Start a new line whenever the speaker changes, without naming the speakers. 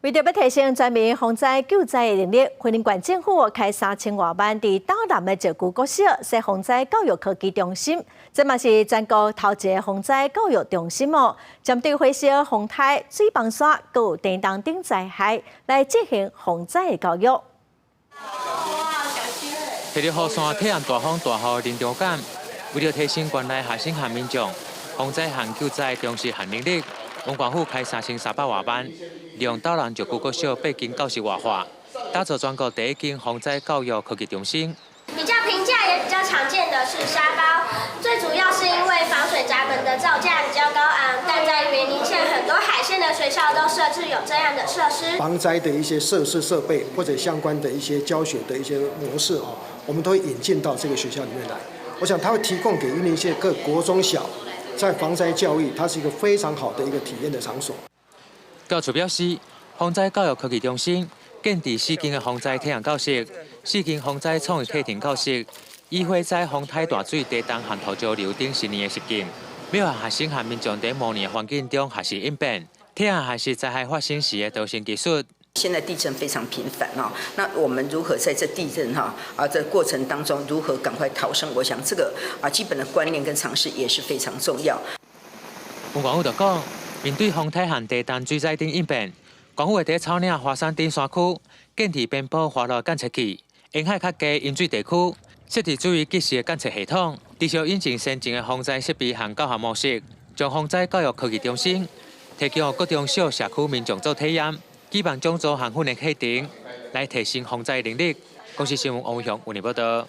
为着要提升全民防灾救灾的能力，云林县政府开3000多万伫岛南的石鼓国小设防灾教育科技中心，这嘛是全国头一个防灾教育中心哦。针对火烧、风台、水崩沙、还有电动等灾害来进行防灾的教育。
霹雳雨伞、体验大风大雨临场感，为了提升县内学生和民众防灾和救灾重视和能力，文管府开3300多万，利用岛南石鼓国小8间教室活化，打造全国第一间防灾教育科技中心。
比较平价也比较常见的是沙包，最主要是因为防水闸门的造价比较高昂，但在云林县很多海线的学校都设置有这样的设施。
防灾的一些设施设备或者相关的一些教学的一些模式哦，我们都会引进到这个学校里面来。我想它会提供给云林县各国中小在防灾教育，它是一个非常好的一个体验的场所。
教处表示，防灾教育科技中心建置4间的防灾体验教室、4间防灾创意课程教室，以火灾、风台、大水、地震和土石流等10年的实践，要让学生和民众在模拟的环境中学习应变，体验学习灾害发生时的逃生技术。
现在地震非常频繁哦，那我们如何在这地震这过程当中如何赶快逃生？我想这个基本的观念跟常识也是非常重要。
文管府就讲，面对风台和地震、水灾等应变，管府会在草岭、华山等山区建置边坡滑落监测器，沿海较低淹水地区设置注意及时的监测系统，持续引进先进的防灾设备和教学模式，将防灾教育科技中心提供各中小社区民众做体验。举办讲座和训练课程，来提升防灾能力。公司新闻王伟雄为你报道。